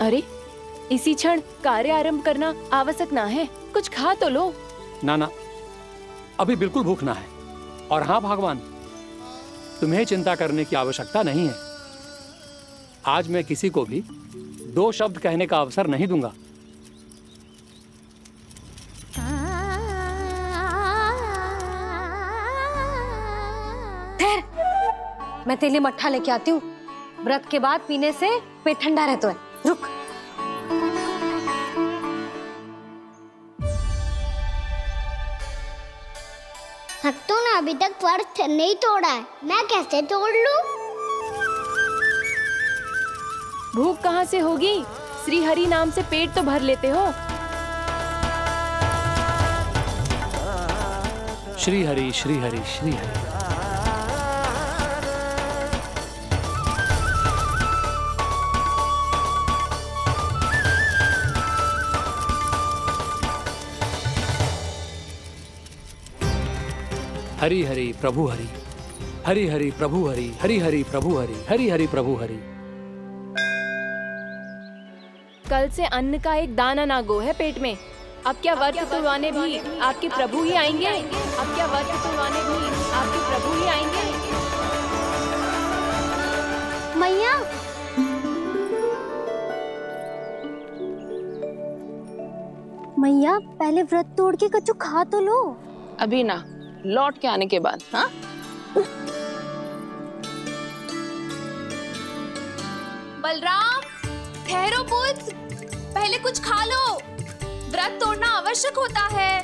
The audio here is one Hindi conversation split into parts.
अरे, इसी क्षण कार्य आरंभ करना आवश्यक ना है, कुछ खा तो लो। ना ना, अभी बिल्कुल भूख ना है। और हाँ भगवान, तुम्हें चिंता करने की आवश्यकता नहीं है। आज मैं किसी को भी 2 शब्द कहने का अवसर नहीं दूंगा। मैं तेरे लिए मट्ठा लेके आती हूँ। व्रत के बाद पीने से पेट ठंडा रहता है। रुक। भक्तों ने अभी तक व्रत नहीं तोड़ा है, मैं कैसे तोड़ लूं? भूख कहाँ से होगी? श्री हरि नाम से पेट तो भर लेते हो। श्री हरि श्री हरि श्री हरि। हरि हरि प्रभु हरि, हरि हरि प्रभु हरि, हरि हरि प्रभु हरि, हरि हरि प्रभु हरि। कल से अन्न का एक दाना ना गो है पेट में। अब क्या व्रत तुलवाने भी आपके प्रभु ही आएंगे? अब क्या व्रत तुलवाने भी आपके प्रभु ही आएंगे? मैया, मैया पहले व्रत तोड़ के कच्चू खा तो लो। अभी ना, लौट के आने के बाद। हाँ, बलराम, ठहरो पुत्र, पहले कुछ खा लो। व्रत तोड़ना आवश्यक होता है।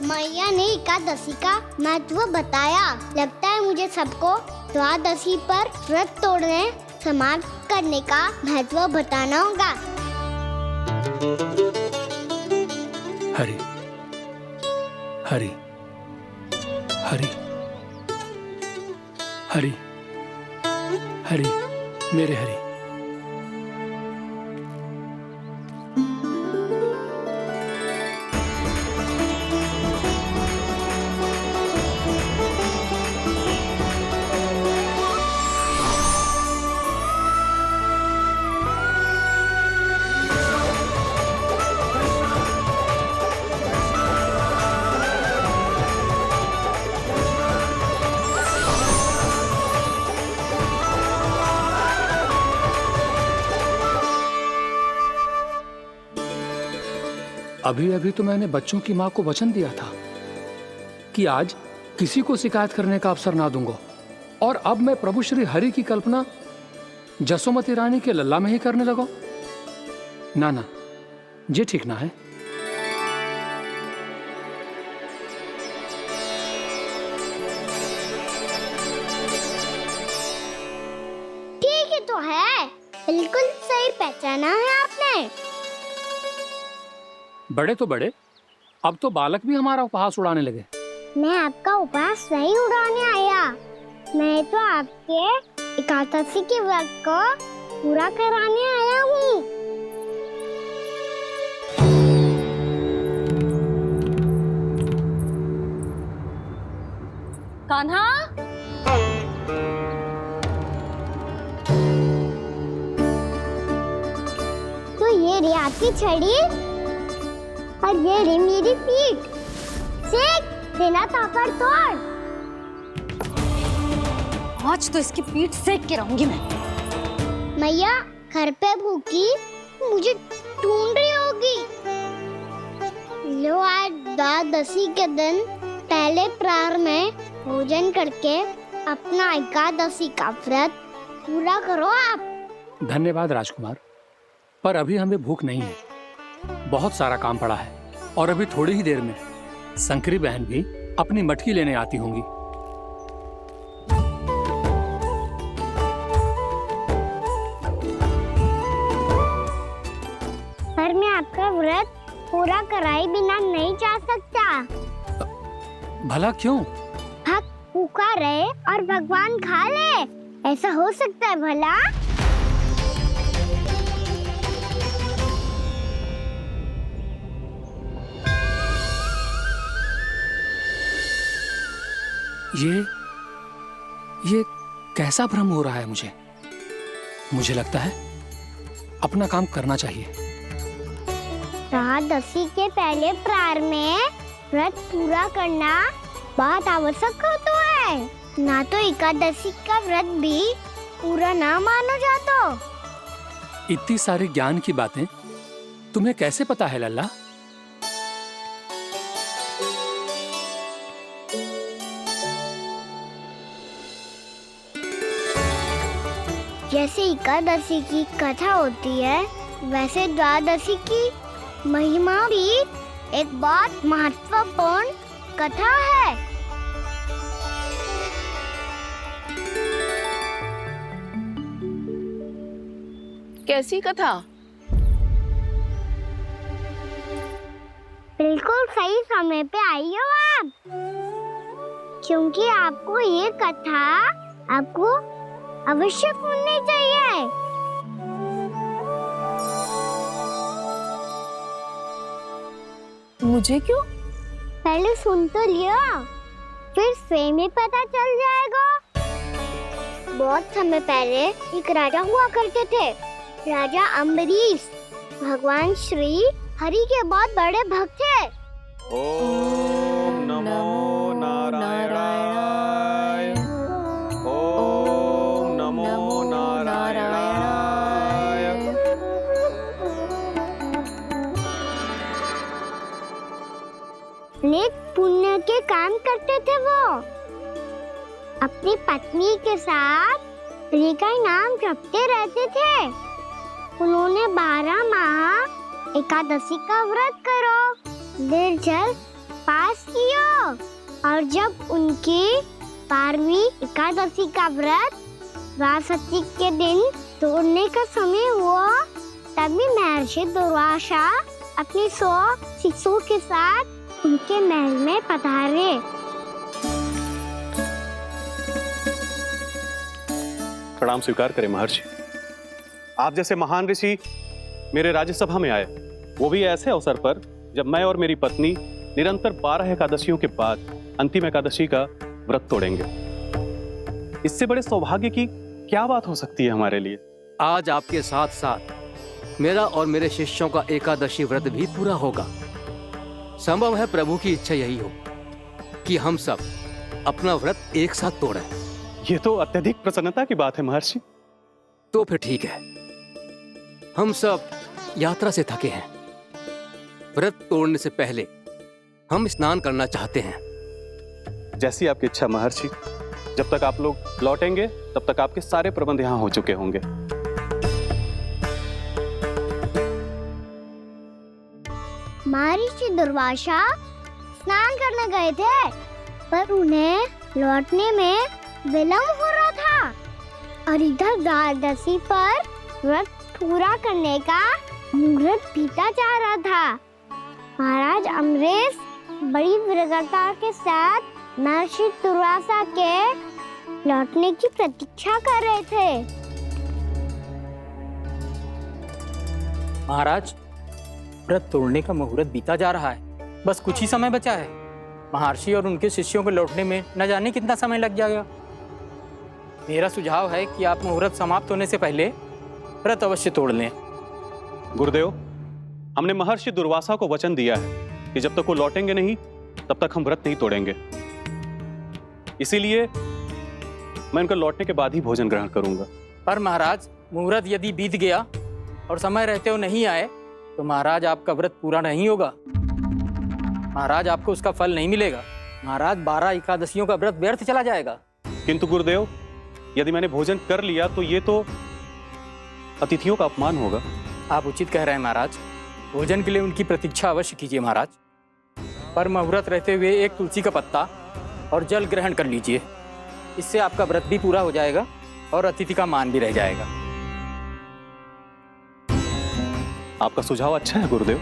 मैया ने एकादशी का महत्व बताया। लगता है मुझे सबको द्वादशी पर व्रत तोड़ने समाप्त करने का महत्व बताना होगा। हरि हरि हरि हरि हरि, मेरे हरि। अभी अभी तो मैंने बच्चों की माँ को वचन दिया था कि आज किसी को शिकायत करने का अवसर ना दूंगा, और अब मैं प्रभु श्री हरि की कल्पना जसोमती रानी के लल्ला में ही करने लगा। ना ना, ये ठीक ना है। ठीक ही तो है, बिल्कुल सही पहचाना है आपने। बड़े तो बड़े, अब तो बालक भी हमारा उपहास उड़ाने लगे। मैं आपका उपहास नहीं उड़ाने आया, मैं तो आपके एकादशी के व्रत को पूरा कराने आया हूँ। कान्हा, तो ये रे आपकी छड़ी और ये रे मेरी पीठ। सेक देना ताकत तोड़। आज तो इसकी पीठ सेक के रहूंगी मैं। मैया घर पे भूखी मुझे ढूंढ रही होगी। लो, आज द्वादशी के दिन पहले प्रहर में भोजन करके अपना एकादशी का व्रत पूरा करो आप। धन्यवाद राजकुमार, पर अभी हमें भूख नहीं है। बहुत सारा काम पड़ा है, और अभी थोड़ी ही देर में शंकरी बहन भी अपनी मटकी लेने आती होंगी। पर मैं आपका व्रत पूरा कराए बिना नहीं जा सकता। भला क्यों? भक्त भूखा रहे और भगवान खा ले, ऐसा हो सकता है भला? ये कैसा भ्रम हो रहा है मुझे? मुझे लगता है अपना काम करना चाहिए। एकादशी के पहले प्रार में व्रत पूरा करना बहुत आवश्यक होता है, ना तो एकादशी का व्रत भी पूरा ना मानो जातो। इतनी सारी ज्ञान की बातें तुम्हें कैसे पता है लल्ला? जैसे एकादशी की कथा होती है, वैसे द्वादशी की महिमा भी एक बहुत महत्वपूर्ण कथा है। कैसी कथा? बिल्कुल सही समय पे आई हो आप, क्योंकि आपको ये कथा आपको अवश्य सुननी चाहिए। मुझे क्यों? पहले सुन तो लियो, फिर स्वयं ही पता चल जाएगा। बहुत समय पहले एक राजा हुआ करते थे, राजा अम्बरीश। भगवान श्री हरि के बहुत बड़े भक्त थे। ओम नमो नारायणाय। ओम नमो नारायणाय। नेक पुण्य के काम करते थे वो। अपनी पत्नी के साथ हरि का नाम जपते रहते थे। उन्होंने 12 माह एकादशी का व्रत करो निर्जल पास किया, और जब उनकी 12वीं एकादशी का व्रत द्वादशी के दिन तोड़ने का समय हुआ, तभी महर्षि दुर्वासा अपनी 100 शिष्यों के साथ उनके महल में पधारे। प्रणाम स्वीकार करें महर्षि। आप जैसे महान ऋषि मेरे राज्यसभा में आए, वो भी ऐसे अवसर पर जब मैं और मेरी पत्नी निरंतर 12 एकादशियों के बाद अंतिम एकादशी का व्रत तोड़ेंगे। इससे बड़े सौभाग्य की क्या बात हो सकती है हमारे लिए? आज आपके साथ साथ मेरा और मेरे शिष्यों का एकादशी व्रत भी पूरा होगा। संभव है प्रभु की इच्छा यही हो कि हम सब अपना व्रत एक साथ तोड़ें। ये तो अत्यधिक प्रसन्नता की बात है महर्षि। तो फिर ठीक है, हम सब यात्रा से थके हैं। व्रत तोड़ने से पहले हम स्नान करना चाहते हैं। जैसी आपकी इच्छा महर्षि। जब तक आप लोग लौटेंगे तब तक आपके सारे प्रबंध यहाँ हो चुके होंगे। महर्षि दुर्वासा स्नान करने गए थे, पर उन्हें लौटने में विलंब हो रहा था, और इधर द्वादशी पर व्रत पूरा करने का मुहूर्त बीता जा रहा था। महाराज अम्बरीश बड़ी विरगता के साथ महर्षि दुर्वासा के लौटने की प्रतीक्षा कर रहे थे। महाराज, व्रत तोड़ने का मुहूर्त बीता जा रहा है, बस कुछ ही समय बचा है। महर्षि और उनके शिष्यों के लौटने में न जाने कितना समय लग जाएगा। मेरा सुझाव है कि आप मुहूर्त समाप्त होने से पहले व्रत अवश्य तोड़ लें। गुरुदेव, हमने महर्षि दुर्वासा को वचन दिया है कि जब तक वो लौटेंगे नहीं तब तक हम व्रत नहीं तोड़ेंगे। इसीलिए मैं उनके लौटने के बाद ही भोजन ग्रहण करूंगा। पर महाराज, मुहूर्त यदि बीत गया और समय रहते हो नहीं आए तो महाराज आपका व्रत पूरा नहीं होगा। महाराज, आपको उसका फल नहीं मिलेगा। महाराज, 12 एकादशियों का व्रत व्यर्थ चला जाएगा। किंतु गुरुदेव, यदि मैंने भोजन कर लिया तो ये तो अतिथियों का अपमान होगा। आप उचित कह रहे हैं महाराज, भोजन के लिए उनकी प्रतीक्षा अवश्य कीजिए महाराज। पर मुहूर्त रहते हुए एक तुलसी का पत्ता और जल ग्रहण कर लीजिए। इससे आपका व्रत भी पूरा हो जाएगा और अतिथि का मान भी रह जाएगा। आपका सुझाव अच्छा है गुरुदेव।